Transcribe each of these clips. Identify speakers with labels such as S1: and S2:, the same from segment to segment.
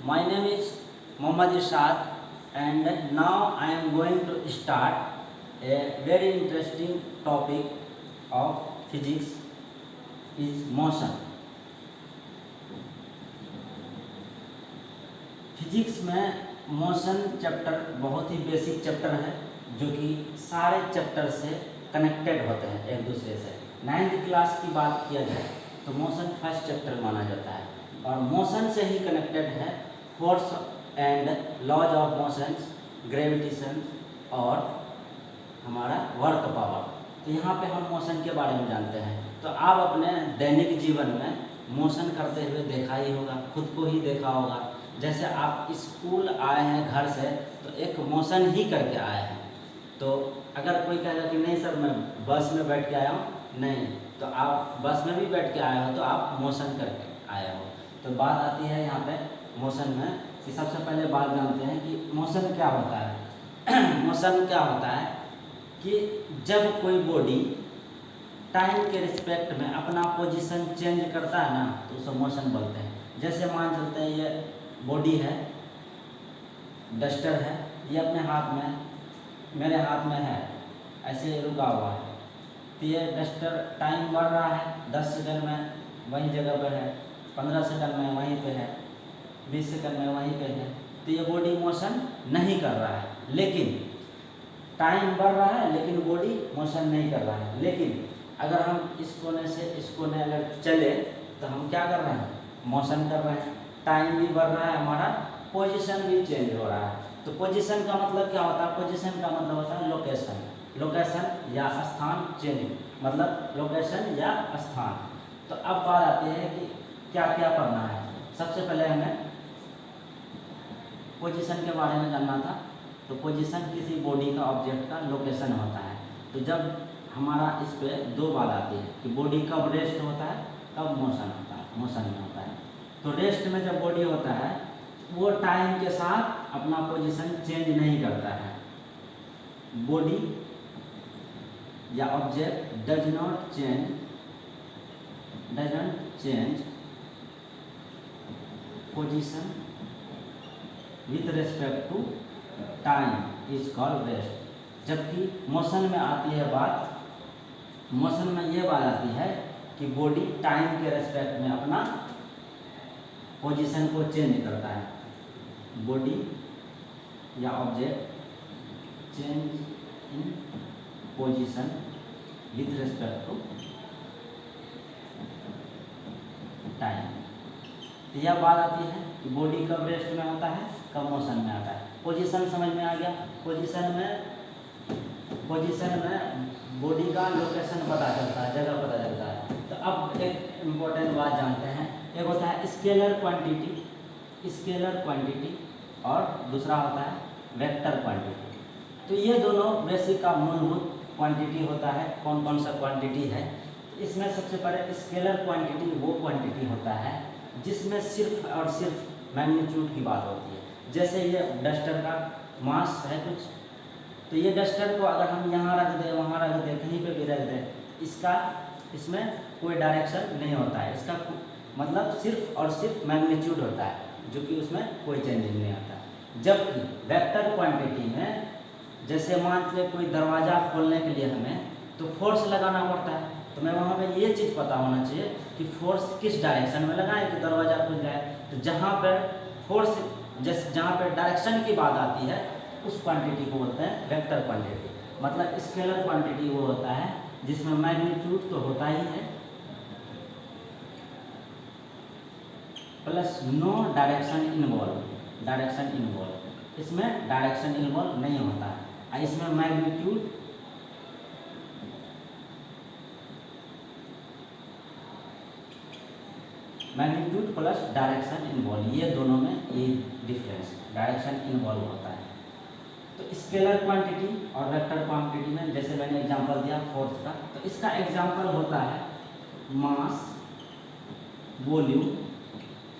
S1: My name is Mohammad Irshad, and now I am going to start a very interesting topic of physics is motion. Physics में motion chapter बहुत ही basic chapter है जो कि सारे chapter से connected होते हैं एक दूसरे से। 9th क्लास की बात किया जाए तो मोशन फर्स्ट चैप्टर माना जाता है और मोशन से ही कनेक्टेड है force and laws of motions, gravitation और हमारा वर्क पावर। तो यहाँ पे हम मोशन के बारे में जानते हैं। तो आप अपने दैनिक जीवन में मोशन करते हुए देखा ही होगा, खुद को ही देखा होगा। जैसे आप स्कूल आए हैं घर से तो एक मोशन ही करके आए हैं। तो अगर कोई कहेगा कि नहीं सर मैं बस में बैठ के आया हूँ, नहीं, तो आप बस में भी बैठ के आए हो तो आप मोशन करके आए हो। तो बात आती है यहाँ पे मोशन में कि सबसे पहले बात जानते हैं कि मोशन क्या होता है। मोशन क्या होता है कि जब कोई बॉडी टाइम के रिस्पेक्ट में अपना पोजीशन चेंज करता है ना तो उसे मोशन बोलते हैं। जैसे मान चलते हैं ये बॉडी है, डस्टर है, ये अपने हाथ में, मेरे हाथ में है, ऐसे रुका हुआ है। तो ये डस्टर टाइम बढ़ रहा है, 10 सेकंड में वही जगह पर है, 15 सेकंड में वहीं पे है, 20 सेकंड में वहीं पे है। तो ये बॉडी मोशन नहीं कर रहा है, लेकिन टाइम बढ़ रहा है लेकिन बॉडी मोशन नहीं कर रहा है। लेकिन अगर हम इस कोने से इस कोने अगर चले तो हम क्या कर रहे हैं, मोशन कर रहे हैं। टाइम भी बढ़ रहा है, हमारा पोजीशन भी चेंज हो रहा है। तो पोजीशन का मतलब क्या होता है? पोजीशन का मतलब होता है लोकेशन, लोकेशन या स्थान चेंज, मतलब लोकेशन या स्थान। तो अब बात आती है कि क्या क्या पढ़ना है। सबसे पहले हमें पोजीशन के बारे में जानना था। तो पोजीशन किसी बॉडी का, ऑब्जेक्ट का लोकेशन होता है। तो जब हमारा इस पे दो बात आती है कि बॉडी कब रेस्ट होता है, कब मोशन होता है, मोशन में होता है। तो रेस्ट में जब बॉडी होता है वो टाइम के साथ अपना पोजीशन चेंज नहीं करता है। बॉडी या object doesn't change position with respect to time is called rest. जबकि मोशन में आती है बात, मोशन में ये बात आती है कि बॉडी टाइम के रेस्पेक्ट में अपना पोजीशन को चेंज करता है। बॉडी या object change in position with respect to time. तो यह बात आती है कि बॉडी कब रेस्ट में होता है, कब मोशन में आता है। पोजीशन समझ में आ गया। पोजीशन में बॉडी का लोकेशन पता चलता है, जगह पता चलता है। तो अब एक इम्पोर्टेंट बात जानते हैं। एक होता है स्केलर क्वांटिटी और दूसरा होता है वेक्टर क्वांटिटी। तो ये दोनों बेसिक का मूलभूत क्वांटिटी होता है। कौन कौन सा क्वांटिटी है? इसमें सबसे पहले स्केलर क्वांटिटी वो क्वांटिटी होता है जिसमें सिर्फ और सिर्फ मैग्नीट्यूड की बात होती है। जैसे ये डस्टर का मास है कुछ, तो ये डस्टर को अगर हम यहाँ रख दें, वहाँ रख दें, कहीं पे भी रख दें, इसमें कोई डायरेक्शन नहीं होता है। इसका मतलब सिर्फ और सिर्फ मैग्नीट्यूड होता है, जो कि उसमें कोई चेंजिंग नहीं आता है। जबकि वेक्टर क्वांटिटी में जैसे मान लीजिए कोई दरवाज़ा खोलने के लिए हमें तो फोर्स लगाना पड़ता है। तो मैं वहाँ पे ये चीज़ पता होना चाहिए कि फोर्स किस डायरेक्शन में लगाएं कि दरवाज़ा खुल जाए। तो जहाँ पर फोर्स, जहाँ पर डायरेक्शन की बात आती है उस क्वांटिटी को बोलते हैं वेक्टर क्वांटिटी। मतलब स्केलर क्वांटिटी वो होता है जिसमें मैग्नीट्यूड तो होता ही है प्लस नो डायरेक्शन इन्वॉल्व। इसमें डायरेक्शन इन्वॉल्व नहीं होता है। इसमें मैग्नीट्यूड प्लस डायरेक्शन इन्वॉल्व, ये दोनों में ये डिफरेंस, डायरेक्शन इन्वॉल्व होता है। तो स्केलर क्वांटिटी और वेक्टर क्वांटिटी में जैसे मैंने एग्जांपल दिया फोर्स का, तो इसका एग्जांपल होता है मास, वॉल्यूम,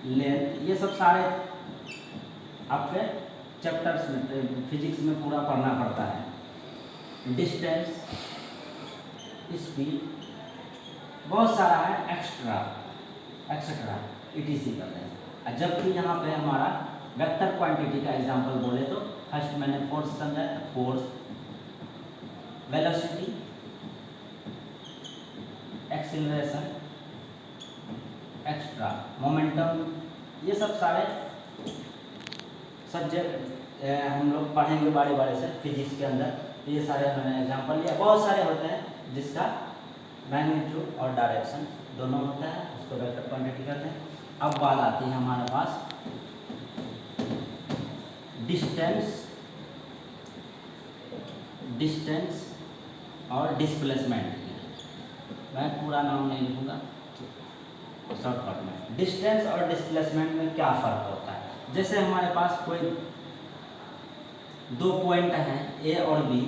S1: लेंथ। ये सब सारे आपके चैप्टर्स में फिजिक्स में पूरा पढ़ना पड़ता है। डिस्टेंस, स्पीड, बहुत सारा है, एक्स्ट्रा etc. ETC करते हैं। जबकि यहाँ पे हमारा वेक्टर क्वांटिटी का एग्जांपल बोले तो फर्स्ट मैंने फोर्स समझा, force, velocity, acceleration, extra momentum, ये सब सारे सब्जेक्ट हम लोग पढ़ेंगे बारी बारी से फिजिक्स के अंदर। तो ये सारे मैंने एग्जांपल लिया, बहुत सारे होते हैं जिसका मैग्नीट्यूड और डायरेक्शन दोनों होता है, उसको वेक्टर क्वांटिटी कहते हैं। अब बात आती है हमारे पास डिस्टेंस और डिस्प्लेसमेंट की। मैं पूरा नाम नहीं लिखूँगा, शॉर्टकट में। डिस्टेंस और डिस्प्लेसमेंट में क्या फ़र्क होता है? जैसे हमारे पास कोई दो पॉइंट हैं ए और बी,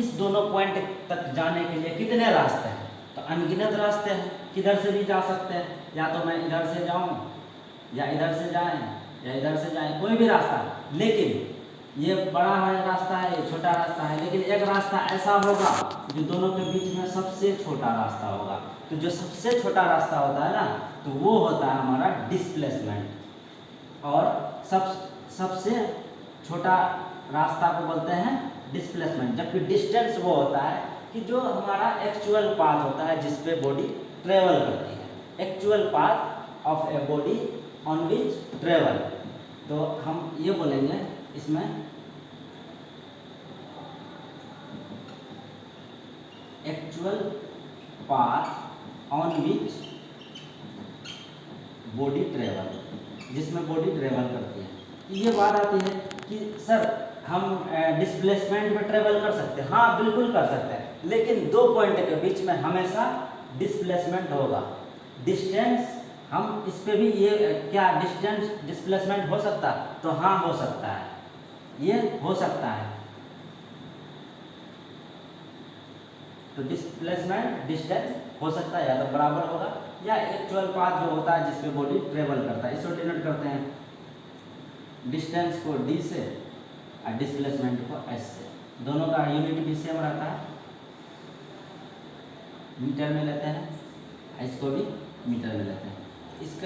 S1: इस दोनों पॉइंट तक जाने के लिए कितने रास्ते हैं? तो अनगिनत रास्ते हैं, किधर से भी जा सकते हैं, या तो मैं इधर से जाऊं, या इधर से जाएं, या इधर से जाएं, कोई भी रास्ता। लेकिन ये बड़ा है रास्ता है, ये छोटा रास्ता है, लेकिन एक रास्ता ऐसा होगा जो दोनों के बीच में सबसे छोटा रास्ता होगा। तो जो सबसे छोटा रास्ता होता है ना, तो वो होता है हमारा डिस्प्लेसमेंट, और सबसे छोटा रास्ता को बोलते हैं डिस्प्लेसमेंट। जबकि डिस्टेंस वो होता है कि जो हमारा एक्चुअल पाथ होता है जिस पे बॉडी ट्रेवल करती है, actual path of a body on which travel. तो हम ये बोलेंगे इसमें actual path on which body travel, जिसमें बॉडी ट्रेवल करती है। ये बात आती है कि सर हम डिस्प्लेसमेंट में ट्रेवल कर सकते हैं? हाँ बिल्कुल कर सकते हैं, लेकिन दो पॉइंट के बीच में हमेशा डिस्प्लेसमेंट होगा। डिस्टेंस हम इस पे भी ये क्या डिस्टेंस डिस्प्लेसमेंट हो सकता है? तो हाँ हो सकता है, ये हो सकता है। तो डिस्प्लेसमेंट डिस्टेंस हो सकता है, या तो बराबर होगा या एक्चुअल पाथ जो होता है जिस पे बॉडी ट्रेवल करता है, इसको डिनोट करते हैं डिस्टेंस को डी से और डिस्प्लेसमेंट को एस से। दोनों का यूनिट भी सेम रहता है, मीटर में लेते हैं, इसको भी मीटर में लेते हैं।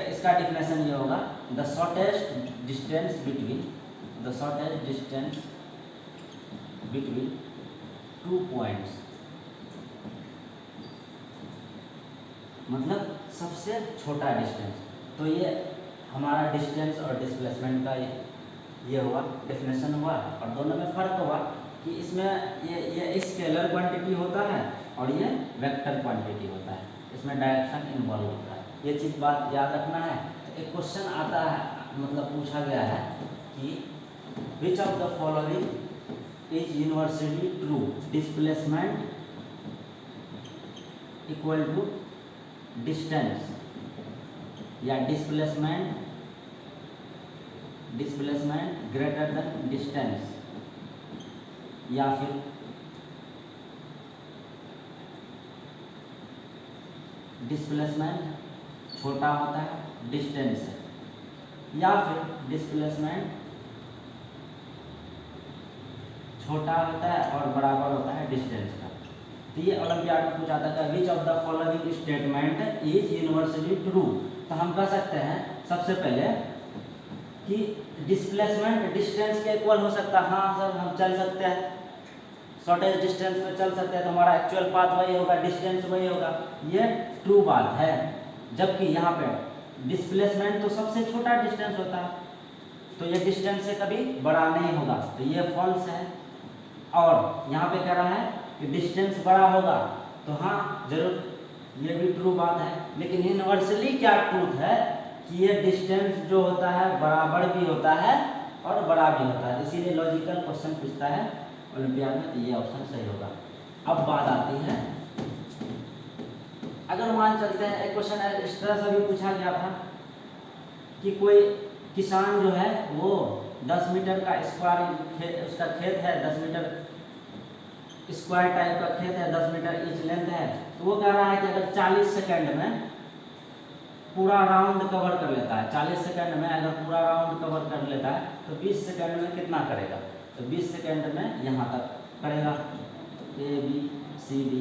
S1: इसका डिफिनेशन ये होगा, the shortest distance between two points, मतलब सबसे छोटा डिस्टेंस। तो ये हमारा डिस्टेंस और डिस्प्लेसमेंट का ये हुआ डिफिनेशन हुआ, और दोनों में फ़र्क हुआ कि इसमें ये स्केलर क्वांटिटी होता है और ये वेक्टर क्वांटिटी होता है, इसमें डायरेक्शन इन्वॉल्व होता है। ये चीज़ बात याद रखना है। तो एक क्वेश्चन आता है, मतलब पूछा गया है कि which of the following is universally true, displacement equal to distance, या डिस्प्लेसमेंट ग्रेटर देन डिस्टेंस, या फिर डिस्प्लेसमेंट छोटा होता है डिस्टेंस से, या फिर डिस्प्लेसमेंट छोटा होता है और बराबर होता है डिस्टेंस का। तो ये ओलंपियाड में पूछा था, विच of the following statement is universally true. तो हम कह सकते हैं सबसे पहले कि डिस्प्लेसमेंट डिस्टेंस के इक्वल हो सकता है। हाँ सर हम चल सकते हैं, शॉर्टेज डिस्टेंस पे चल सकते हैं, तो हमारा एक्चुअल पाथ वही होगा, डिस्टेंस वही होगा, ये ट्रू बात है। जबकि यहाँ पे डिस्प्लेसमेंट तो सबसे छोटा डिस्टेंस होता है, तो ये डिस्टेंस से कभी बड़ा नहीं होगा, तो ये फॉल्स है। और यहाँ पे कह रहा है कि डिस्टेंस बड़ा होगा, तो हाँ जरूर ये भी ट्रू बात है। लेकिन यूनिवर्सली क्या ट्रूथ है कि ये डिस्टेंस जो होता है बराबर भी होता है और बड़ा भी होता है। इसीलिए लॉजिकल क्वेश्चन पूछता है ओलंपियाड में, तो ये ऑप्शन सही होगा। अब बात आती है, अगर मान चलते हैं एक क्वेश्चन इस तरह से भी पूछा गया था कि कोई किसान जो है वो 10 मीटर का स्क्वायर उसका खेत है, 10 मीटर स्क्वायर टाइप का खेत है, 10 मीटर ईच लेंथ है। तो वो कह रहा है कि अगर 40 सेकंड में पूरा राउंड कवर कर लेता है, 40 सेकंड में अगर पूरा राउंड कवर कर लेता है तो 20 सेकंड में कितना करेगा? तो 20 सेकंड में यहाँ तक करेगा, ए बी सी डी,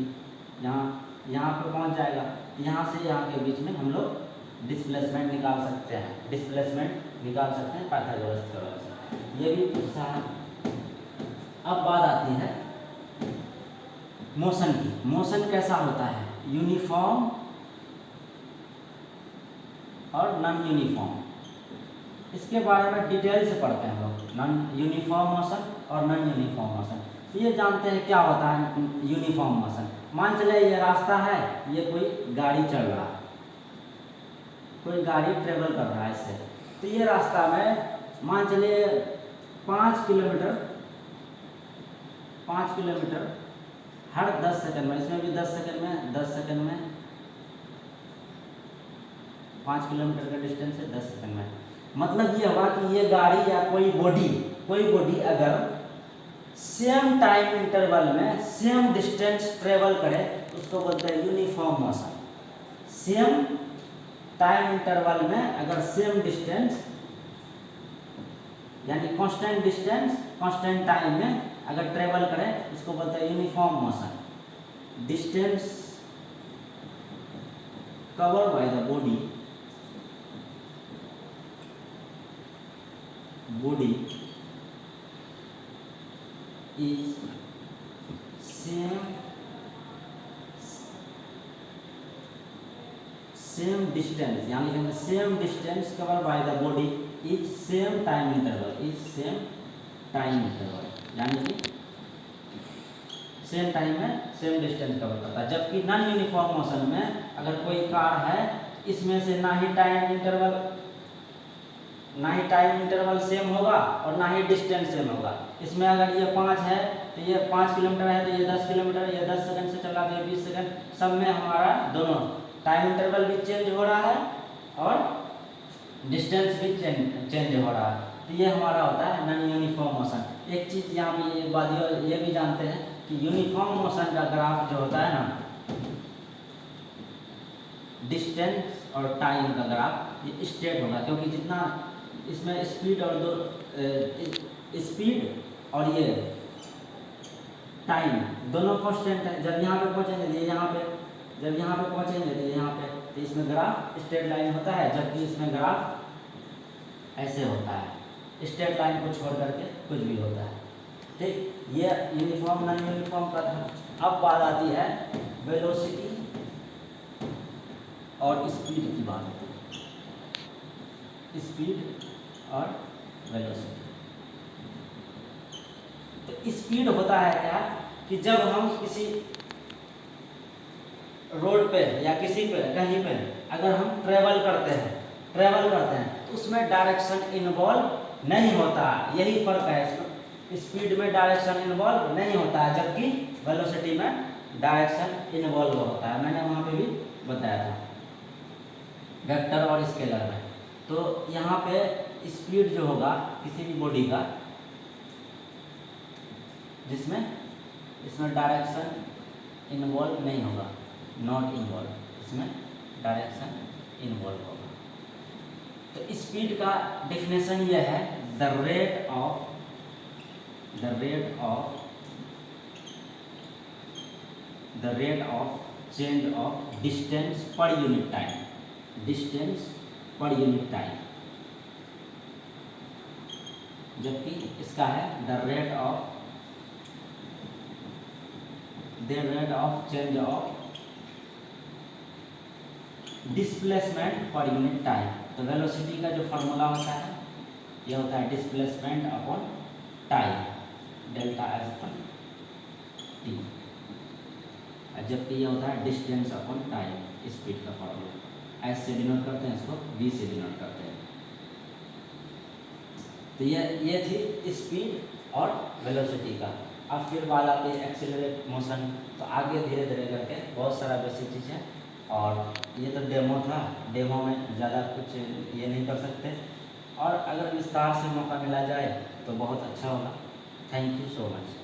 S1: यहाँ पे पहुँच जाएगा। यहाँ से यहाँ के बीच में हम लोग डिस्प्लेसमेंट निकाल सकते हैं, डिस्प्लेसमेंट निकाल सकते हैं पाइथागोरस थ्योरम से, ये भी पूछा है। अब बात आती है मोशन की। मोशन कैसा होता है, यूनिफॉर्म और नॉन यूनिफॉर्म। इसके बारे में डिटेल से पढ़ते हैं हम लोग, नॉन यूनिफॉर्म मोशन और नॉन यूनिफॉर्म मोशन। तो ये जानते हैं क्या होता है यूनिफॉर्म मोशन। मान चले ये रास्ता है, ये कोई गाड़ी चल रहा है, कोई गाड़ी ट्रेवल कर रहा है इससे, तो ये रास्ता में मान चलिए 5 किलोमीटर हर 10 सेकंड में, इसमें भी 10 सेकंड में 5 किलोमीटर का डिस्टेंस है 10 सेकंड में। मतलब ये हुआ कि ये गाड़ी या कोई बॉडी अगर सेम टाइम इंटरवल में सेम डिस्टेंस ट्रेवल करे उसको बोलते हैं uniform motion. Same time interval में अगर सेम डिस्टेंस यानी कांस्टेंट डिस्टेंस कांस्टेंट टाइम में अगर ट्रेवल करे उसको बोलते हैं uniform motion. Distance covered by the body is same distance, यानी same distance covered by the body is same time interval, यानी कि सेम टाइम में सेम डिस्टेंस कवर करता है। जबकि नॉन यूनिफॉर्म मोशन में अगर कोई कार है, इसमें से ना ही टाइम इंटरवल सेम होगा और ना ही डिस्टेंस सेम होगा। इसमें अगर ये 5 है तो ये 5 किलोमीटर है, तो ये 10 किलोमीटर, ये 10 सेकंड से चला तो ये 20 सेकंड, सब में हमारा दोनों टाइम इंटरवल भी चेंज हो रहा है और डिस्टेंस भी चेंज हो रहा है। तो ये हमारा होता है नॉन यूनिफॉर्म मोशन। एक चीज़ यहाँ पे एक बात ये भी जानते हैं कि यूनिफॉर्म मोशन का ग्राफ जो होता है ना, डिस्टेंस और टाइम का ग्राफ ये स्ट्रेट होगा, क्योंकि जितना इसमें स्पीड और ये टाइम दोनों कांस्टेंट है। जब यहाँ पे पहुँचेंगे तो यहाँ पे, जब यहाँ पे पहुँचेंगे तो यहाँ पे, तो इसमें ग्राफ स्ट्रेट लाइन होता है, जबकि इसमें ग्राफ ऐसे होता है, स्ट्रेट लाइन को छोड़ करके कुछ भी होता है। ठीक, ये यूनिफॉर्म नॉन यूनिफॉर्म का था। अब बात आती है वेलोसिटी और स्पीड की बात होती है, स्पीड और वेलोसिटी। तो स्पीड होता है क्या कि जब हम किसी रोड पे या किसी पे कहीं पे अगर हम ट्रेवल करते हैं तो उसमें डायरेक्शन इन्वॉल्व नहीं होता। यही फर्क है इसमें, स्पीड में डायरेक्शन इन्वॉल्व नहीं होता है, जबकि वेलोसिटी में डायरेक्शन इन्वॉल्व होता है। मैंने वहाँ पे भी बताया था वेक्टर और स्केलर में। तो यहाँ पे स्पीड जो होगा किसी भी बॉडी का, जिसमें इसमें डायरेक्शन इन्वॉल्व नहीं होगा, नॉट इन्वॉल्व, इसमें डायरेक्शन इन्वॉल्व होगा। तो स्पीड का डेफिनेशन यह है, the rate of change of distance per unit time, जबकि इसका है the rate of change of displacement per unit time. तो वेलोसिटी का जो फार्मूला होता है ये होता है displacement upon time, delta S पर टी, जबकि ये होता है डिस्टेंस अपॉन टाइम, स्पीड का फार्मूला। एस से डिनोट करते हैं, इसको वी से डिनोट करते हैं। तो ये थी स्पीड और वेलोसिटी का। अब फिर बात आती है एक्सीलरेट मोशन। तो आगे धीरे धीरे करके बहुत सारा बेसिक चीज़ है, और ये तो डेमो था, डेमो में ज़्यादा कुछ ये नहीं कर सकते, और अगर विस्तार से मौका मिला जाए तो बहुत अच्छा होगा। Thank you so much.